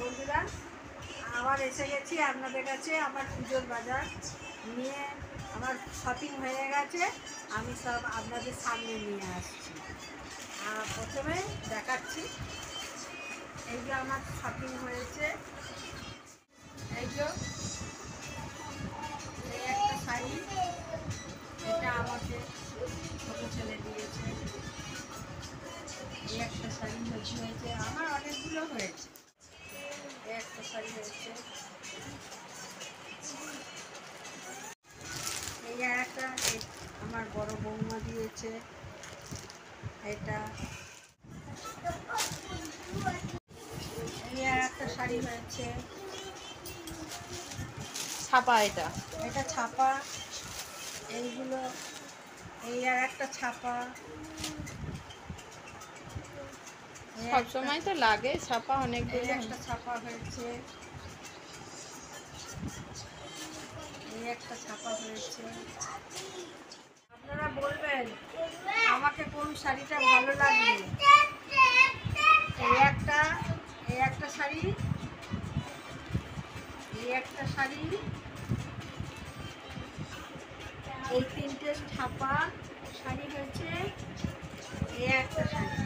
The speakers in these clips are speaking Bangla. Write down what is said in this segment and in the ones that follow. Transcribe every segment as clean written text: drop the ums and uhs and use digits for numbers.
বন্ধুরা, আবার এসে গেছি আপনাদের কাছে আমার পুজোর বাজার নিয়ে। আমার শপিং হয়ে গেছে, আমি সব আপনাদের সামনে নিয়ে আসছি। প্রথমে দেখাচ্ছি, এই যে আমার শপিং হয়েছে। এই যে এই একটা শাড়ি, এটা আমাকে ছোটো ছেলে দিয়েছে। এই একটা শাড়ি হয়েছে, আমার অনেকগুলো হয়েছে। একটা শাড়ি হয়েছে, এই একটা আমার বড় বৌমা দিয়েছে। এটা এই একটা শাড়ি হয়েছে, ছাপা। এটা এটা ছাপা। এইগুলো এই আর একটা ছাপা। সব সময় তো লাগে ছাপা, এই অনেকগুলো। একটা ছাপা হয়েছে, এই একটা ছাপা হয়েছে। আপনারা বলবেন আমাকে কোন শাড়িটা ভালো লাগবে। এই একটা শাড়ি, এই একটা শাড়ি, এই তিনটে ছাপা শাড়ি হয়েছে, এই একটা শাড়ি।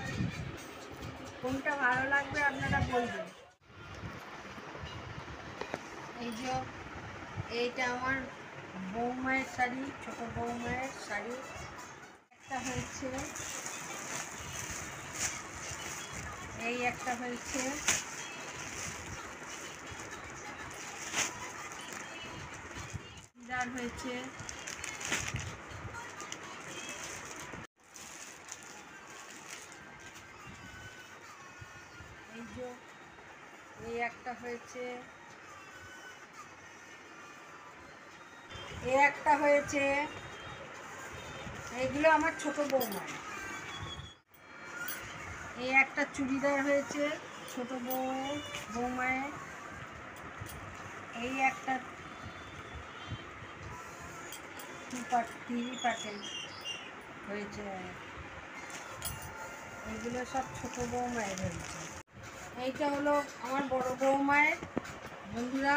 কোনটা ভালো লাগবে আপনারা বলবেন। এই যে এইটা আমার বৌমায়ের শাড়ি, ছোট বৌমায়ের শাড়ি একটা হয়েছে, এই একটা হয়েছে, চুড়িদার হয়েছে, এই যে এই একটা হয়েছে, এই একটা হয়েছে। এইগুলো আমার ছোট বৌমার। এই একটা চুড়িদার হয়েছে ছোট বৌমায়ের। এই একটা থ্রি পার্টের হয়েছে। এইগুলো সব ছোট বৌমায়ের হয়েছে। এইটা হলো আমার বড় বৌমায়ের। বন্ধুরা,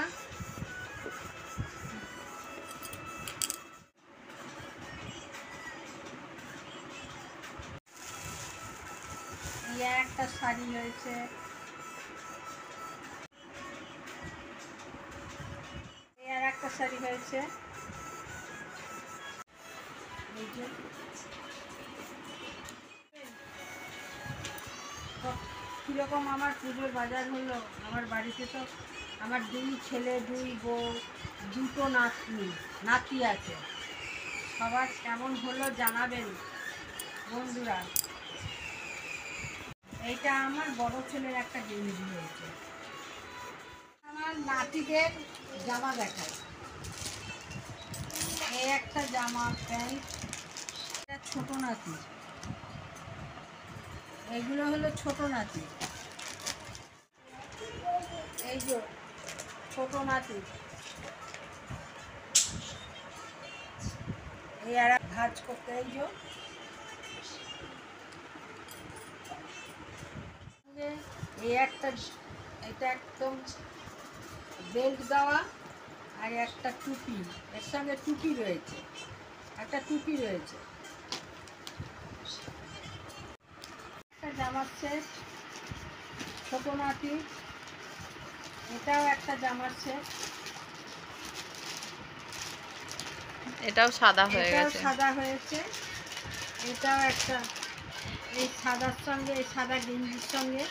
এই একটা শাড়ি হয়েছে, এই আর একটা শাড়ি হয়েছে। এই যে কীরকম আমার পুজোর বাজার হলো। আমার বাড়িতে তো আমার দুই ছেলে, দুই বউ, দুটো নাতি আছে। সবার কেমন হলো জানাবেন বন্ধুরা। এইটা আমার বড় ছেলের একটা গেঞ্জি হয়েছে। আমার নাতিদের জামা দেখায়। এই একটা জামা প্যান্ট, এটা ছোট নাতি। এইগুলো হলো ছোট নাতি। এই যে ছোট নাতি, এই আর ভাজ করতে। এই যে এই একটা, এটা একদম বেল্ট দেওয়া, আর একটা টুপি, এর সঙ্গে টুপি রয়েছে, একটা টুপি রয়েছে। একটা জামার সেট ছোট নাতি, এটাও একটা জামার সেট। এটাও সাদা হয়ে এটাও গেছে। সাদা হয়েছে। এটাও একটা, এই সাদার সঙ্গে, এই সাদা গেঞ্জির সঙ্গে।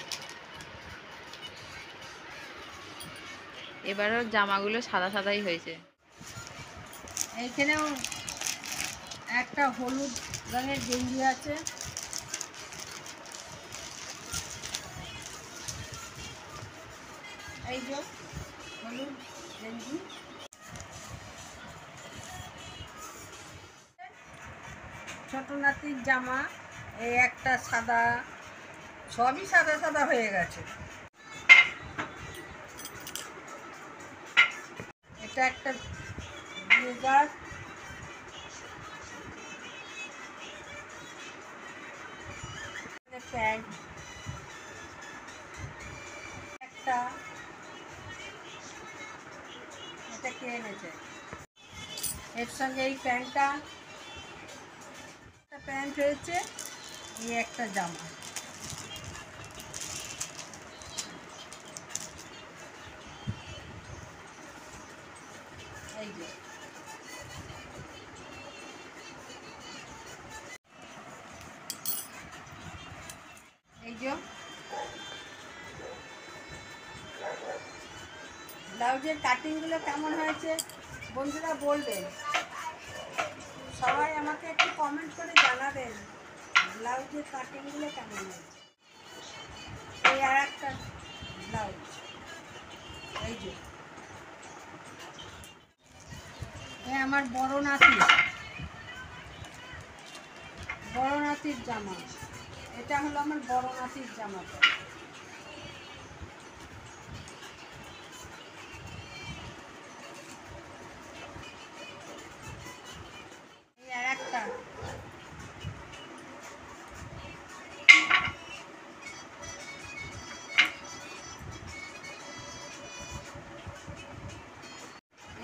এবারও জামাগুলো সাদা সাদাই হয়েছে। এইখানেও একটা হলুদ রঙের গেঞ্জি আছে। এই যে হলুদ গেঞ্জি। ছোট নাতির জামা, এই একটা সাদা, সবই সাদা সাদা হয়ে গেছে। এটা একটা ব্লেজার, প্যান্ট, একটা এটা কে এনেছে? এর সঙ্গে এই প্যান্টটা, একটা প্যান্ট হয়েছে, এই একটা জামা। এই যে ব্লাউজের কাটিংগুলো কেমন হয়েছে বন্ধুরা বলবেন, সবাই আমাকে একটু কমেন্ট করে জানাবেন ব্লাউজের কাটিংগুলো কেমন হয়েছে। এই আর একটা ব্লাউজ, এই যে আমার বড় নাতির জামা। এটা হলো আমার বড় নাতির জামাটা। এই আর একটা,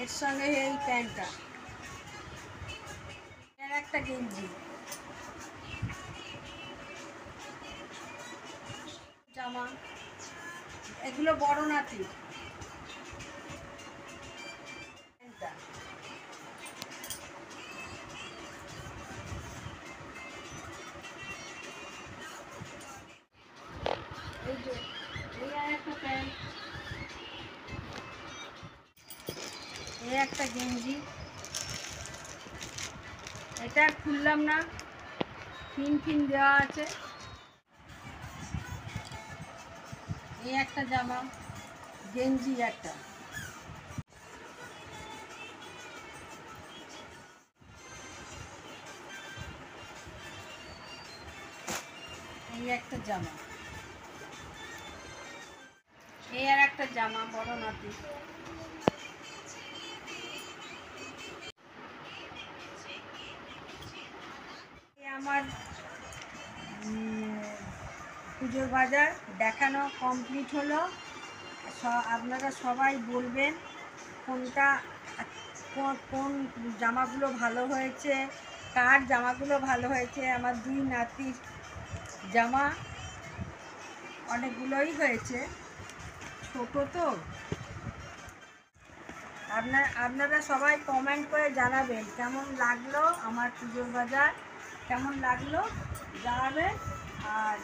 এর সঙ্গে এই প্যান্টটা, এর একটা গেঞ্জি, জামা, এগুলো বড় নাতি। প্যান্টটা, এই যে এই আর একটা প্যান্ট, এই একটা গেঞ্জি। এটা আর খুললাম না, পিন দেওয়া আছে। এই একটা জামা, গেঞ্জি একটা। এই একটা জামা, এই আর একটা জামা বড় নাতি। আমার পুজোর বাজার দেখানো কমপ্লিট হলো। আপনারা সবাই বলবেন কোনটা কোন জামাগুলো ভালো হয়েছে, কার জামাগুলো ভালো হয়েছে। আমার দুই নাতির জামা অনেকগুলোই হয়েছে, ছোটো তো। আপনারা সবাই কমেন্ট করে জানাবেন কেমন লাগলো আমার পুজোর বাজার, কেমন লাগলো জানাবেন। আর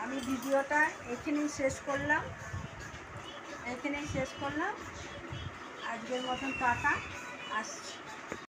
আমি ভিডিওটা এখানেই শেষ করলাম। আজকের মতন টাটা, আসছি।